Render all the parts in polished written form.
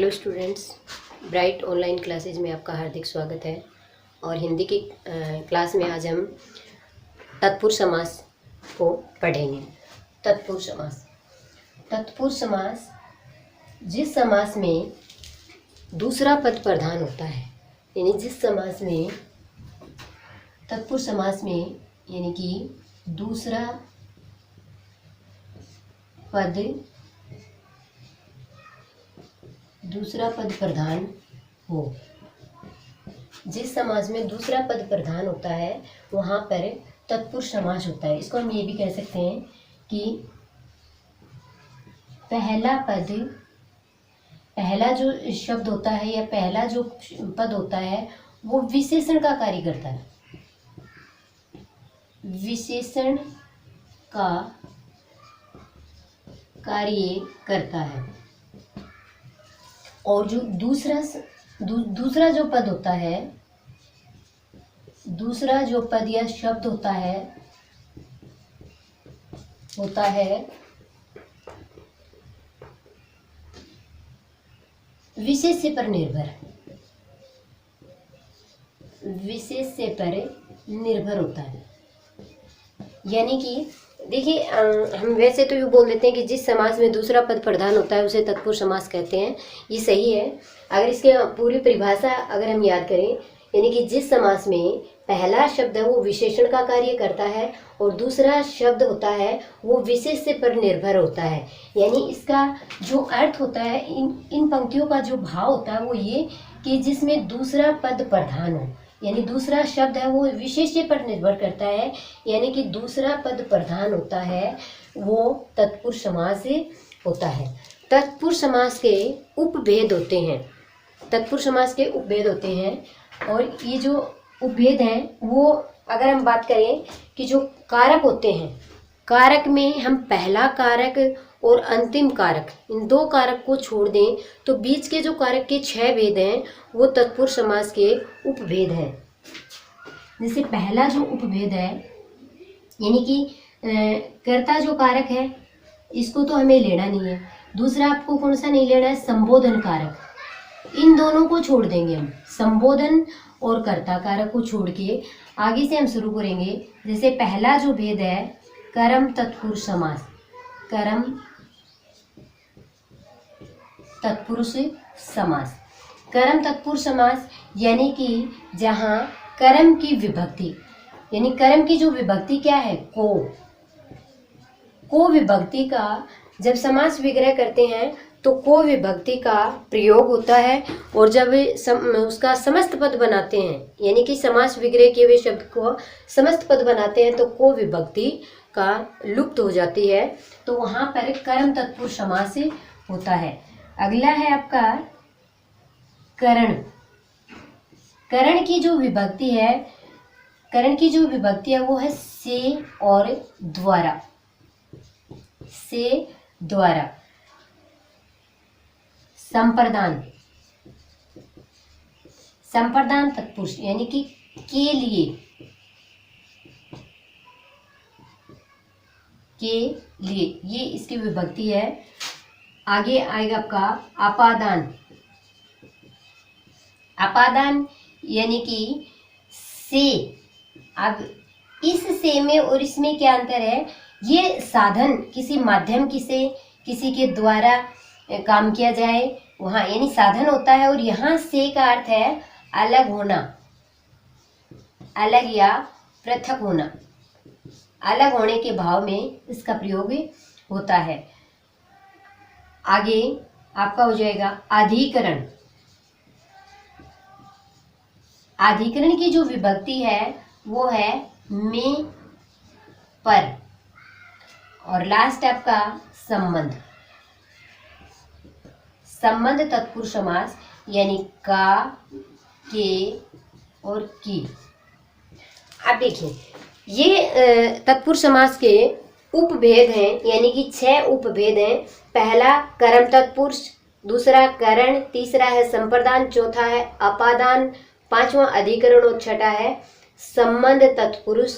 Hello students, bright online classes में आपका हार्दिक स्वागत है। और हिंदी की क्लास में आज हम तत्पुरुष समास को पढ़ेंगे। तत्पुरुष समास। तत्पुरुष समास जिस समास में दूसरा पद प्रधान होता है, यानी जिस समास में तत्पुरुष समास में यानी कि दूसरा पद प्रधान हो, जिस समास में दूसरा पद प्रधान होता है वहाँ पर तत्पुरुष समास होता है। इसको हम ये भी कह सकते हैं कि पहला जो शब्द होता है या पहला जो पद होता है वो विशेषण का कार्य करता है। विशेषण का कार्य करता है। और जो दूसरा जो पद होता है, दूसरा जो पद या शब्द होता है विशेष्य पर निर्भर होता है। यानी कि देखिए, हम वैसे तो ये बोल देते हैं कि जिस समास में दूसरा पद प्रधान होता है उसे तत्पुरुष समास कहते हैं। ये सही है। अगर इसकी पूरी परिभाषा अगर हम याद करें, यानी कि जिस समास में पहला शब्द है वो विशेषण का कार्य करता है और दूसरा शब्द होता है वो विशेष्य पर निर्भर होता है। यानी इसका जो अर्थ होता है, इन पंक्तियों का जो भाव होता है वो ये कि जिसमें दूसरा पद प्रधान हो, यानी दूसरा शब्द है वो विशेष्य पर निर्भर करता है, यानी कि दूसरा पद प्रधान होता है वो तत्पुरुष समास होता है। तत्पुरुष समास के उपभेद होते हैं। तत्पुरुष समास के उपभेद होते हैं और ये जो उपभेद हैं वो अगर हम बात करें कि जो कारक होते हैं, कारक में हम पहला कारक और अंतिम कारक, इन दो कारक को छोड़ दें तो बीच के जो कारक के 6 भेद हैं वो तत्पुरुष समास के उपभेद हैं। जैसे पहला जो उपभेद है, यानी कि कर्ता जो कारक है इसको तो हमें लेना नहीं है। दूसरा आपको कौन सा नहीं लेना है? संबोधन कारक। इन दोनों को छोड़ देंगे हम, संबोधन और कर्ता कारक को छोड़ के आगे से हम शुरू करेंगे। जैसे पहला जो भेद है कर्म तत्पुरुष समास, कर्म तत्पुरुष समास। कर्म तत्पुरुष समास यानी कि जहाँ कर्म की विभक्ति, यानी कर्म की जो विभक्ति क्या है? को विभक्ति का जब समास विग्रह करते हैं तो को विभक्ति का प्रयोग होता है। और जब उसका समस्त पद बनाते हैं, यानी कि समास विग्रह किए हुए शब्द को समस्त पद बनाते हैं तो को विभक्ति का लुप्त हो जाती है, तो वहां पर कर्म तत्पुरुष समास होता है। अगला है आपका करण। करण की जो विभक्ति है वो है से और द्वारा, से द्वारा। संप्रदान तत्पुरुष यानी कि के लिए ये इसकी विभक्ति है। आगे आएगा आपका अपादान यानी कि से। अब इस से में और इसमें क्या अंतर है? ये साधन किसी माध्यम किसी के द्वारा काम किया जाए वहाँ, यानी साधन होता है। और यहाँ से का अर्थ है अलग होना, अलग या पृथक होना, अलग होने के भाव में इसका प्रयोग होता है। आगे आपका हो जाएगा अधिकरण। अधिकरण की जो विभक्ति है वो है में पर। और लास्ट आपका संबंध तत्पुरुष समास यानी का, के और की। अब देखिए, ये तत्पुरुष समास के उपभेद हैं, यानी कि 6 उपभेद हैं। पहला कर्म तत्पुरुष, दूसरा करण, तीसरा है संप्रदान, चौथा है अपादान, पांचवा अधिकरण और छठा है संबंध तत्पुरुष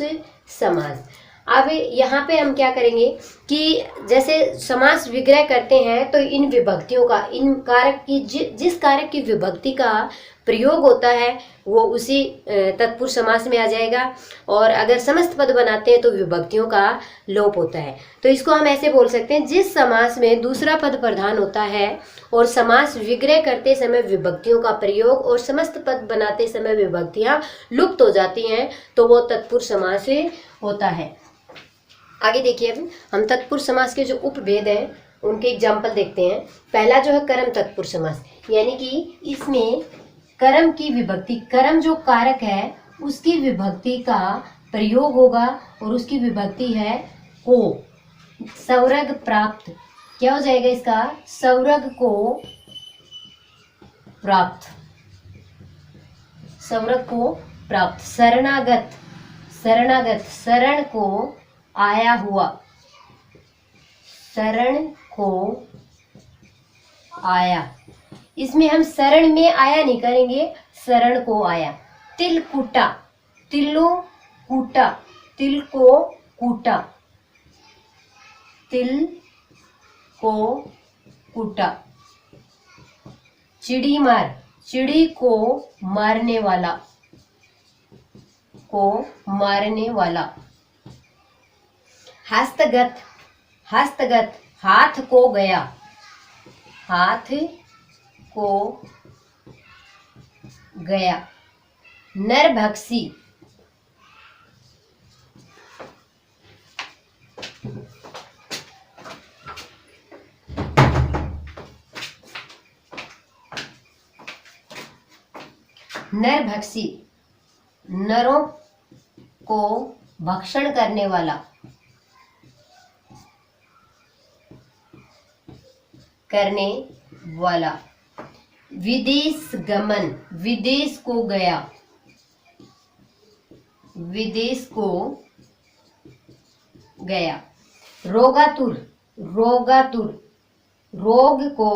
समास। अब यहाँ पे हम क्या करेंगे कि जैसे समास विग्रह करते हैं तो इन विभक्तियों का, इन कारक की जिस कारक की विभक्ति का प्रयोग होता है वो उसी तत्पुरुष समास में आ जाएगा। और अगर समस्त पद बनाते हैं तो विभक्तियों का लोप होता है। तो इसको हम ऐसे बोल सकते हैं, जिस समास में दूसरा पद प्रधान होता है और समास विग्रह करते समय विभक्तियों का प्रयोग और समस्त पद बनाते समय विभक्तियां लुप्त हो जाती हैं तो वो तत्पुरुष समास होता है। आगे देखिए, अब हम तत्पुरुष समास के जो उपभेद हैं उनके एग्जाम्पल देखते हैं। पहला जो है कर्म तत्पुरुष समास, यानी कि इसमें कर्म की विभक्ति, कर्म जो कारक है उसकी विभक्ति का प्रयोग होगा और उसकी विभक्ति है को। सौरग प्राप्त, क्या हो जाएगा इसका, सौरग को प्राप्त, सौरग को प्राप्त। शरणागत, शरणागत, शरण को आया हुआ, शरण को आया। इसमें हम शरण में आया नहीं करेंगे, शरण को आया। तिल कूटा, तिलो कूटा, तिल को कूटा, तिल को कूटा। चिड़ी मार, चिड़ी को मारने वाला, को मारने वाला। हस्तगत, हस्तगत, हाथ को गया, हाथ को गया। नरभक्षी, नरभक्षी, नरों को भक्षण करने वाला, करने वाला। विदेश गमन, विदेश को गया, विदेश को गया। रोगातुर, रोगातुर, रोग को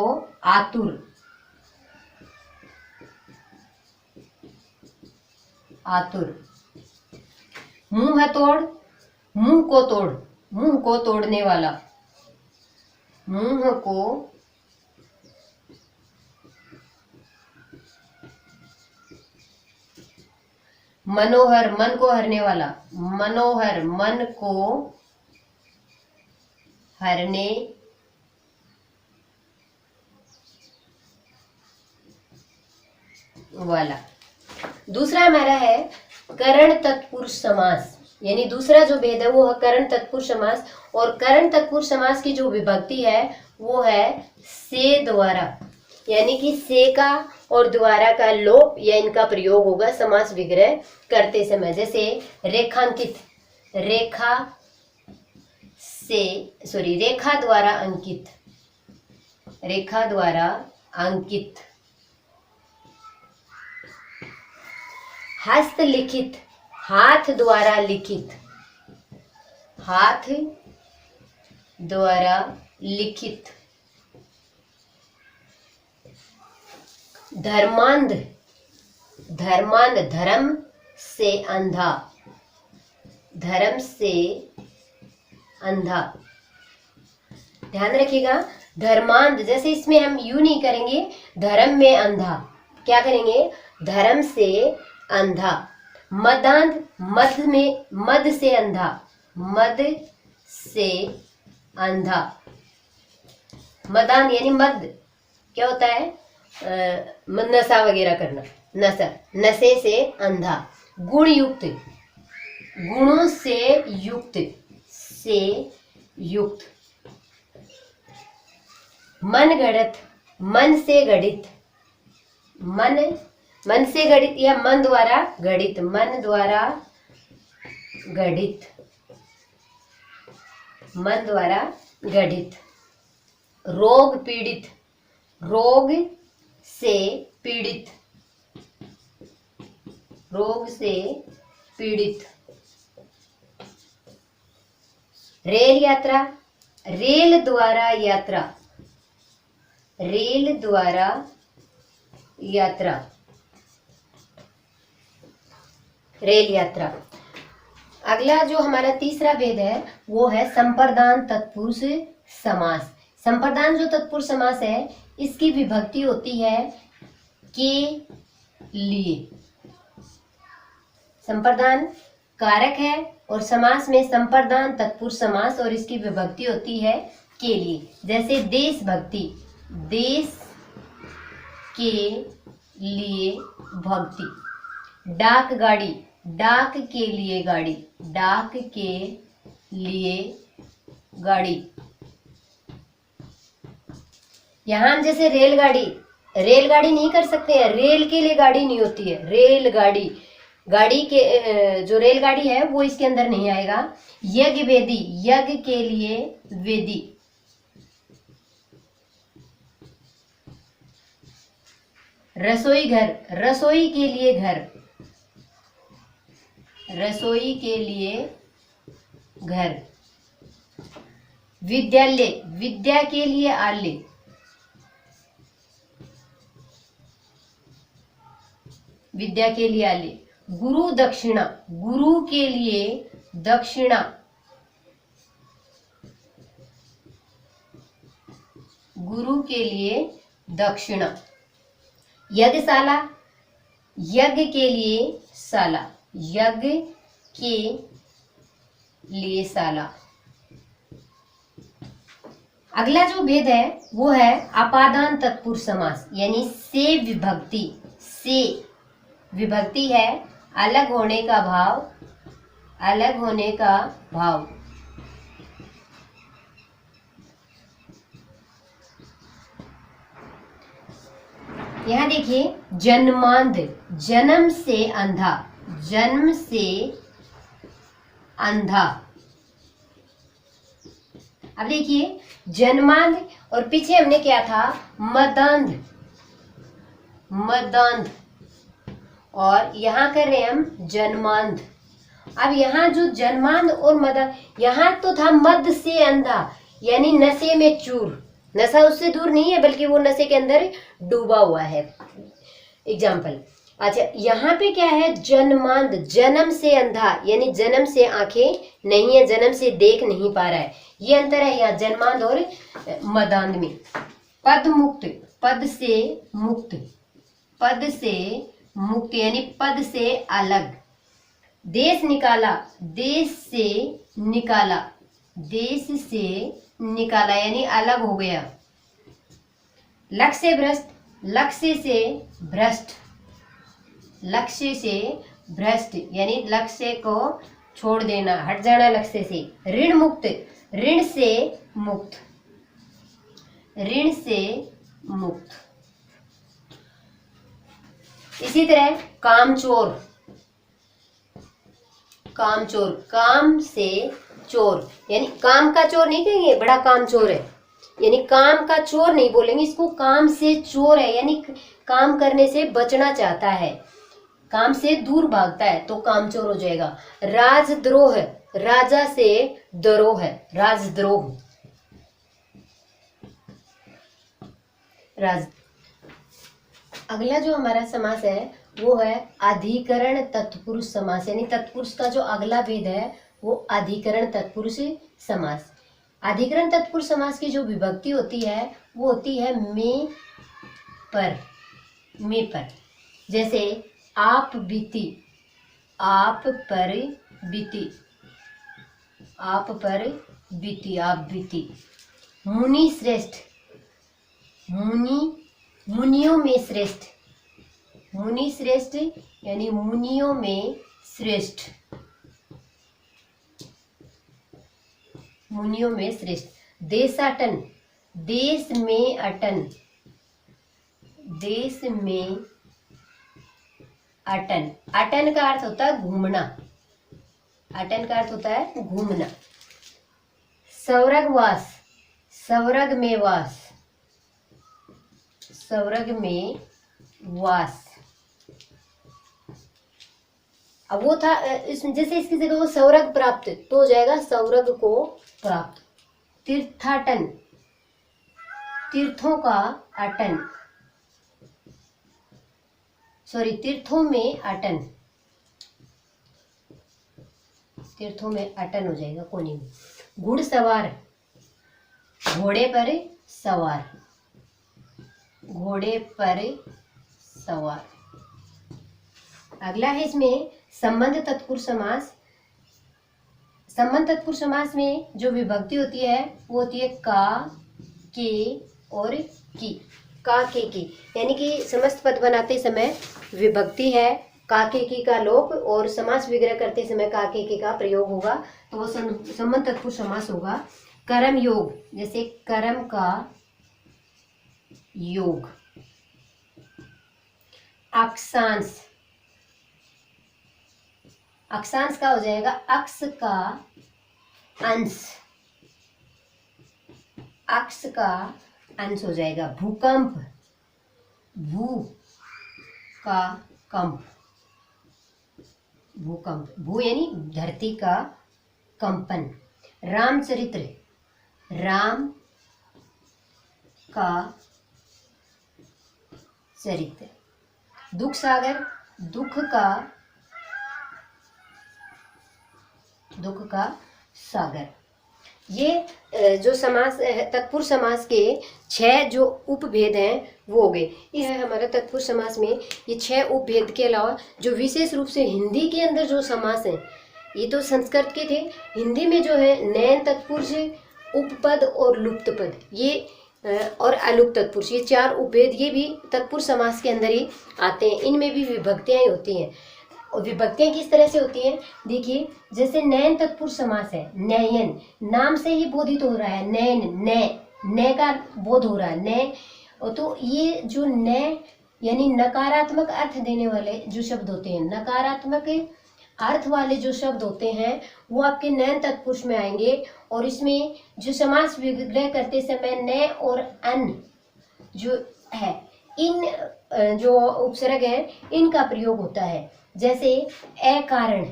आतुर, आतुर। मुंह तोड़, मुंह को तोड़, मुंह को तोड़ने वाला, मुंह को मनोहर, मन को हरने वाला, मनोहर, मन को हरने वाला। दूसरा हमारा है करण तत्पुरुष समास, यानी दूसरा जो भेद है वो है करण तत्पुरुष समास। और करण तत्पुरुष समास की जो विभक्ति है वो है से द्वारा, यानी कि से का और द्वारा का लोप या इनका प्रयोग होगा समास विग्रह करते समय। जैसे रेखांकित, रेखा से, सॉरी, रेखा द्वारा अंकित, रेखा द्वारा अंकित। हस्तलिखित, हाथ द्वारा लिखित, हाथ द्वारा लिखित। धर्मांध, धर्मांध, धर्म से अंधा, धर्म से अंधा। ध्यान रखिएगा, धर्मांध, जैसे इसमें हम यूं नहीं करेंगे धर्म में अंधा, क्या करेंगे, धर्म से अंधा। मदांध, मद में, मद से अंधा, मद से अंधा। मदांध यानी मद क्या होता है, नशा वगैरह करना, नशा, नशे से अंधा। गुण युक्त, गुणों से युक्त, से युक्त। मन गढ़त, मन से गढ़ित, मन, मन से गढ़ित या मन द्वारा गढ़ित, मन द्वारा गढ़ित, मन द्वारा गढ़ित। रोग पीड़ित, रोग से पीड़ित, रोग से पीड़ित। रेल यात्रा, रेल द्वारा यात्रा, रेल द्वारा यात्रा, रेल यात्रा। अगला जो हमारा तीसरा भेद है वो है संप्रदान तत्पुरुष समास। संप्रदान जो तत्पुरुष समास है इसकी विभक्ति होती है के लिए। संप्रदान कारक है और समास में संप्रदान तत्पुरुष समास और इसकी विभक्ति होती है के लिए। जैसे देशभक्ति, देश के लिए भक्ति। डाक गाड़ी, डाक के लिए गाड़ी, डाक के लिए गाड़ी। यहां हम जैसे रेलगाड़ी, रेलगाड़ी नहीं कर सकते हैं, रेल के लिए गाड़ी नहीं होती है, रेलगाड़ी, गाड़ी के जो रेलगाड़ी है वो इसके अंदर नहीं आएगा। यज्ञ वेदी, यज्ञ के लिए वेदी। रसोई घर, रसोई के लिए घर, रसोई के लिए घर। विद्यालय, विद्या के लिए आलय, विद्या के लिए आलय। गुरु दक्षिणा, गुरु के लिए दक्षिणा, गुरु के लिए दक्षिणा। यज्ञशाला, यज्ञ के लिए शाला, यज्ञ के लिए शाला। अगला जो भेद है वो है अपादान तत्पुरुष समास, यानी से विभक्ति। से विभक्ति है अलग होने का भाव, अलग होने का भाव। यहां देखिए जन्मांध, जन्म से अंधा, जन्म से अंधा। अब देखिए जन्मांध और पीछे हमने क्या था मदांध, मदांध, और यहां कर रहे हैं हम जन्मांध। अब यहाँ जो जन्मांध और मदांध, यहाँ तो था मद से अंधा, यानी नशे में चूर, नशा उससे दूर नहीं है बल्कि वो नशे के अंदर डूबा हुआ है। एग्जाम्पल, अच्छा यहाँ पे क्या है जन्मांध, जन्म से अंधा, यानी जन्म से आंखें नहीं है, जन्म से देख नहीं पा रहा है, ये अंतर है यहाँ जन्मांध और मदांध में। पद मुक्त, पद से मुक्त, पद से मुक्त यानी पद से अलग। देश निकाला, देश से निकाला, देश से निकाला यानी अलग हो गया। लक्ष्य भ्रष्ट, लक्ष्य से भ्रष्ट, लक्ष्य से भ्रष्ट यानी लक्ष्य को छोड़ देना, हट जाना लक्ष्य से। ऋण मुक्त, ऋण से मुक्त, ऋण से मुक्त। इसी तरह कामचोर, कामचोर, काम से चोर, यानी काम का चोर नहीं कहेंगे, बड़ा काम चोर है, यानी काम का चोर नहीं बोलेंगे इसको, काम से चोर है, यानी काम करने से बचना चाहता है, काम से दूर भागता है तो कामचोर हो जाएगा। राजद्रोह, राजा से द्रोह है, राजद्रोह, राज। अगला जो हमारा समास है वो है अधिकरण तत्पुरुष समास, यानी तत्पुरुष का जो अगला भेद है वो अधिकरण तत्पुरुष समास। अधिकरण तत्पुरुष समास की जो विभक्ति होती है वो होती है में पर, में पर। जैसे आप बीती, आप पर बीती, आप पर बीती, आप बीती। मुनि श्रेष्ठ, मुनि, मुनियों में श्रेष्ठ, मुनि श्रेष्ठ यानी मुनियों में श्रेष्ठ, मुनियों में श्रेष्ठ। देशाटन, देश में अटन, देश में अटन, अटन का अर्थ होता है घूमना, अटन का अर्थ होता है घूमना। स्वर्गवास, स्वर्ग में वास, स्वर्ग में वास। अब वो था जैसे इसकी जगह वो स्वर्ग प्राप्त तो हो जाएगा स्वर्ग को प्राप्त। तीर्थाटन, तीर्थों का अटन, सॉरी तीर्थों में अटन। तीर्थों में अटन हो जाएगा, कोने में। घुड़सवार, घोड़े पर सवार, घोड़े पर सवार। अगला है इसमें संबंध तत्पुरुष समास। संबंध तत्पुरुष समास में जो विभक्ति होती है वो होती है का, के और की। का, के, की, यानी कि समस्त पद बनाते समय विभक्ति है, का, के, की का लोप, और समास विग्रह करते समय का, के, की का प्रयोग होगा, तो वो संबंध तत्पुरुष समास होगा। कर्म योग, जैसे कर्म का योग। अक्षांश, अक्षांश का हो जाएगा अक्ष का अंश, अक्ष का अंश हो जाएगा। भूकंप, भू का कंप, भूकंप, भू यानी धरती का कंपन। रामचरित्र, राम का चरित्र। दुख सागर, दुख का सागर। ये जो समास तत्पुरुष समास के 6 जो उपभेद हैं वो हो गए। यह हमारा तत्पुरुष समास में ये 6 उपभेद के अलावा जो विशेष रूप से हिंदी के अंदर जो समास हैं, ये तो संस्कृत के थे, हिंदी में जो है नयन तत्पुरुष, उपपद और लुप्त पद, ये और अलुप्त तत्पुरुष, ये 4 उपभेद ये भी तत्पुरुष समास के अंदर ही आते हैं। इनमें भी विभक्तियां ही होती हैं। और विभक्तियां किस तरह से होती हैं, देखिए जैसे नयन तत्पुरुष समास है, नयन नाम से ही बोधित हो रहा है, नयन, न का बोध हो रहा है, न, तो ये जो न यानी नकारात्मक अर्थ देने वाले जो शब्द होते हैं, नकारात्मक अर्थ वाले जो शब्द होते हैं वो आपके नयन तत्पुरुष में आएंगे। और इसमें जो समास विग्रह करते समय न और अन जो है, इन जो उपसर्ग है इनका प्रयोग होता है। जैसे अकारण,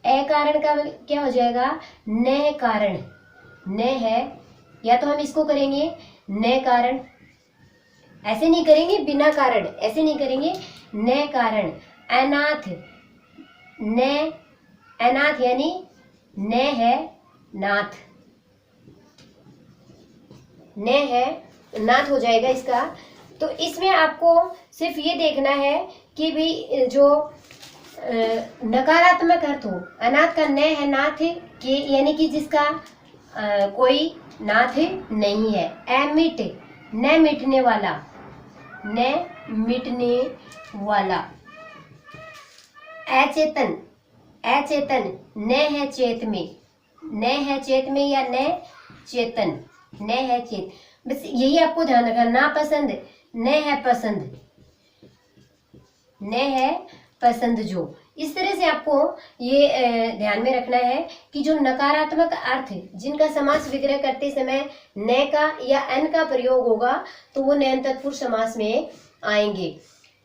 अकारण का क्या हो जाएगा, न कारण, न है, या तो हम इसको करेंगे न कारण, ऐसे नहीं करेंगे, बिना कारण ऐसे नहीं करेंगे, न कारण। अनाथ, न, अनाथ यानी न है नाथ, न है नाथ हो जाएगा इसका। तो इसमें आपको सिर्फ ये देखना है कि भी जो नकारात्मक अर्थ हो, अनाथ का न है नाथ के, यानी कि जिसका कोई नाथ नहीं है। अमिट, न मिटने वाला, न मिटने वाला। अचेतन, अचेतन, न है चेत में, न है चेत में या न चेतन, न है चेत, बस यही आपको ध्यान रखना। नापसंद, न है पसंद, न है पसंद। जो इस तरह से आपको ये ध्यान में रखना है कि जो नकारात्मक अर्थ जिनका समास विग्रह करते समय न का या अन का प्रयोग होगा तो वो नयन तत्पुरुष समास में आएंगे।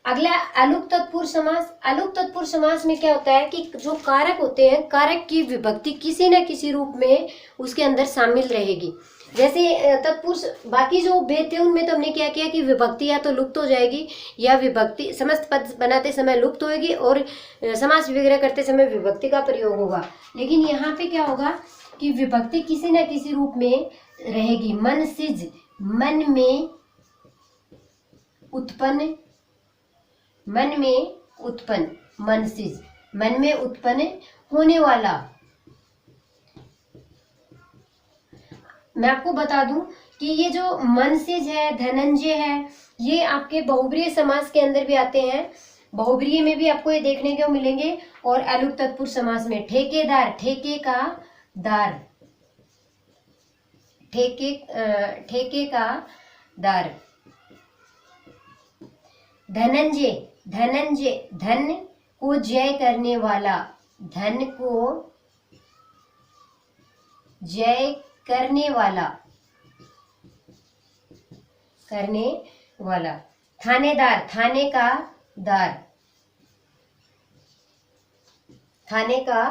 अगला अलुप्त तत्पुरुष समास। अलुप्त तत्पुरुष समास में क्या होता है कि जो कारक होते हैं, कारक की विभक्ति किसी न किसी रूप में उसके अंदर शामिल रहेगी। जैसे तत्पुरुष बाकी जो भेद थे उनमें तो हमने क्या किया कि विभक्ति या तो लुप्त हो जाएगी या विभक्ति समस्त पद बनाते समय लुप्त होगी और समास विग्रह करते समय विभक्ति का प्रयोग होगा। लेकिन यहाँ पे क्या होगा कि विभक्ति किसी न किसी रूप में रहेगी। मन सिज, मन में उत्पन्न, मन में उत्पन्न, मन सिज, मन में उत्पन्न होने वाला। मैं आपको बता दूं कि ये जो मनसिज है, धनंजय है, ये आपके बहुब्रीय समास के अंदर भी आते हैं। बहुब्रीय में भी आपको ये देखने को मिलेंगे। और अलुप्त तत्पुरुष समास में ठेकेदार, ठेके का दार, ठेके का दार। धनंजय, धनंजय, धन को जय करने वाला, धन को जय करने वाला, करने वाला। थानेदार, थाने का दार, थाने का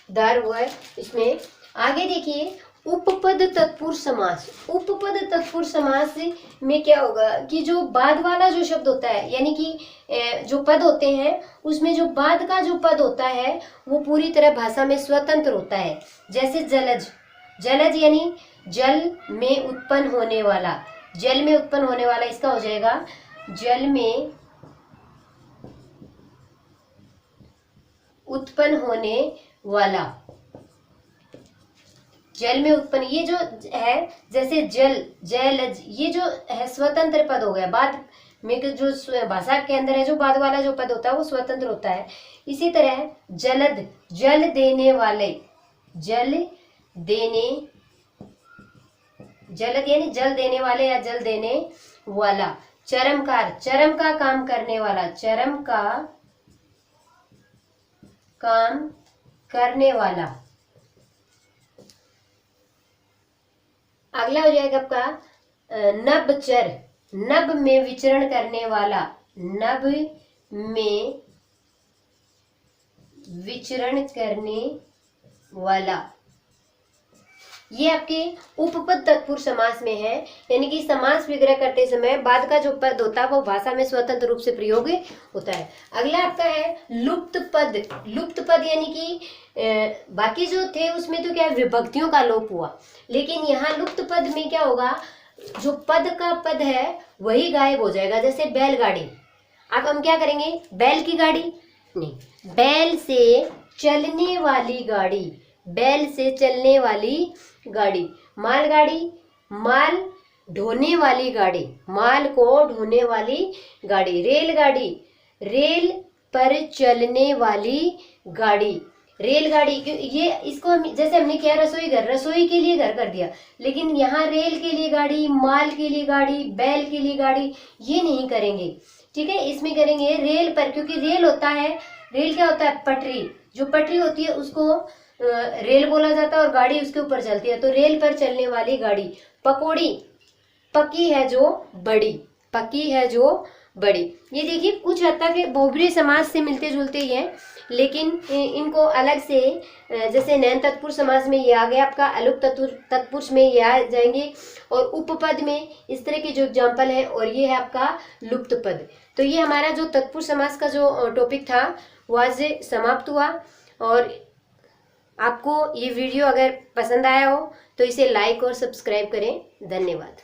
दार हुआ है इसमें। आगे देखिए उपपद तत्पुरुष समास, उपपद तत्पुरुष समास में क्या होगा कि जो बाद वाला जो शब्द होता है, यानी कि जो पद होते हैं उसमें जो बाद का जो पद होता है वो पूरी तरह भाषा में स्वतंत्र होता है। जैसे जलज, जलज यानी जल में उत्पन्न होने वाला, जल में उत्पन्न होने वाला, इसका हो जाएगा जल में उत्पन्न होने वाला, जल में उत्पन्न, ये जो है जैसे जल, जलज, ये जो है स्वतंत्र पद हो गया। बाद में जो भाषा के अंदर है जो बाद वाला जो पद होता है वो स्वतंत्र होता है। इसी तरह जलद, जल देने वाले, जल देने, जलद यानी जल देने वाले या जल देने वाला। चरमकार, चरम का काम करने वाला, चरम का काम करने वाला। अगला हो जाएगा आपका नभचर, नभ में विचरण करने वाला, नभ में विचरण करने वाला। ये आपके उपपद तत्पुरुष समास में है, यानी कि समास विग्रह करते समय बाद का जो पद होता है वो भाषा में स्वतंत्र रूप से प्रयोग होता है। अगला आपका है लुप्त पद, लुप्त पद यानी कि बाकी जो थे उसमें तो क्या विभक्तियों का लोप हुआ, लेकिन यहाँ लुप्त पद में क्या होगा, जो पद का पद है वही गायब हो जाएगा। जैसे बैलगाड़ी, अब हम क्या करेंगे, बैल की गाड़ी नहीं, बैल से चलने वाली गाड़ी, बैल से चलने वाली गाड़ी। मालगाड़ी, माल ढोने वाली गाड़ी, माल को ढोने वाली गाड़ी। रेलगाड़ी, रेल पर चलने वाली गाड़ी, रेलगाड़ी। ये इसको हम जैसे हमने किया रसोई घर, रसोई के लिए घर कर दिया, लेकिन यहाँ रेल के लिए गाड़ी, माल के लिए गाड़ी, बैल के लिए गाड़ी ये नहीं करेंगे, ठीक है। इसमें करेंगे रेल पर, क्योंकि रेल होता है, रेल क्या होता है, पटरी, जो पटरी होती है उसको रेल बोला जाता है और गाड़ी उसके ऊपर चलती है, तो रेल पर चलने वाली गाड़ी। पकौड़ी, पकी है जो बड़ी, पकी है जो बड़ी। ये देखिए कुछ हद तक बहुब्रीहि समास से मिलते जुलते ही हैं, लेकिन इनको अलग से, जैसे नैन तत्पुरुष समास में ये आ गया आपका, अलुक तत्पुरुष में ये आ जाएंगे, और उपपद में इस तरह के जो एग्जाम्पल है, और ये है आपका लुप्त पद। तो ये हमारा जो तत्पुरुष समास का जो टॉपिक था वो आज समाप्त हुआ। और आपको ये वीडियो अगर पसंद आया हो तो इसे लाइक और सब्सक्राइब करें। धन्यवाद।